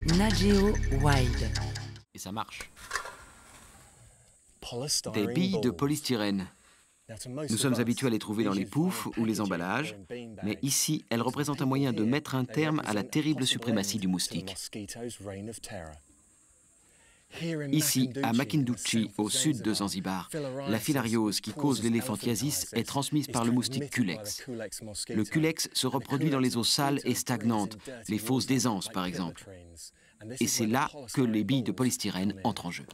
Nat Geo Wild. Et ça marche. Des billes de polystyrène. Nous sommes habitués à les trouver dans les poufs ou les emballages, mais ici, elles représentent un moyen de mettre un terme à la terrible suprématie du moustique. Ici, à Makinduchi, au sud de Zanzibar, la filariose qui cause l'éléphantiasis est transmise par le moustique Culex. Le Culex se reproduit dans les eaux sales et stagnantes, les fosses d'aisance par exemple. Et c'est là que les billes de polystyrène entrent en jeu.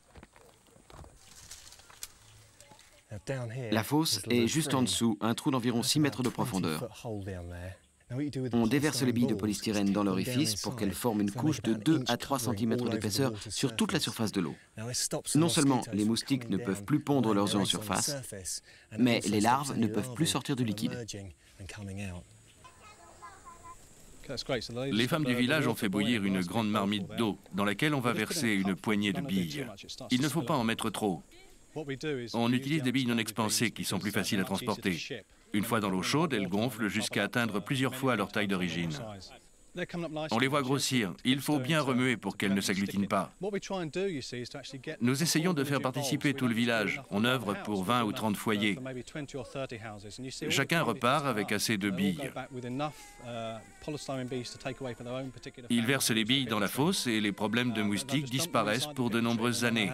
La fosse est juste en dessous, un trou d'environ 6 mètres de profondeur. On déverse les billes de polystyrène dans l'orifice pour qu'elles forment une couche de 2 à 3 cm d'épaisseur sur toute la surface de l'eau. Non seulement les moustiques ne peuvent plus pondre leurs œufs en surface, mais les larves ne peuvent plus sortir du liquide. Les femmes du village ont fait bouillir une grande marmite d'eau dans laquelle on va verser une poignée de billes. Il ne faut pas en mettre trop. On utilise des billes non expansées qui sont plus faciles à transporter. Une fois dans l'eau chaude, elles gonflent jusqu'à atteindre plusieurs fois leur taille d'origine. On les voit grossir. Il faut bien remuer pour qu'elles ne s'agglutinent pas. Nous essayons de faire participer tout le village. On œuvre pour 20 ou 30 foyers. Chacun repart avec assez de billes. Ils versent les billes dans la fosse et les problèmes de moustiques disparaissent pour de nombreuses années.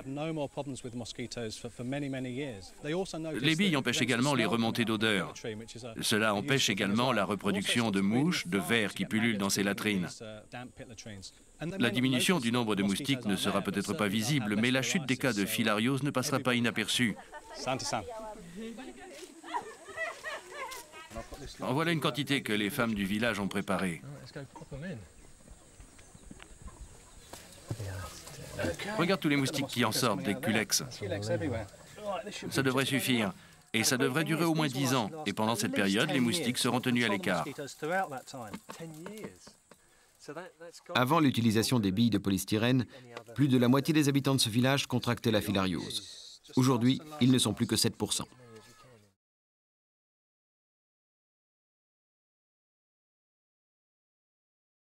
Les billes empêchent également les remontées d'odeur. Cela empêche également la reproduction de mouches, de vers qui pullulent dans ces latrines. La diminution du nombre de moustiques ne sera peut-être pas visible, mais la chute des cas de filariose ne passera pas inaperçue. En voilà une quantité que les femmes du village ont préparée. Regarde tous les moustiques qui en sortent des Culex. Ça devrait suffire. Et ça devrait durer au moins 10 ans. Et pendant cette période, les moustiques seront tenus à l'écart. Avant l'utilisation des billes de polystyrène, plus de la moitié des habitants de ce village contractaient la filariose. Aujourd'hui, ils ne sont plus que 7%.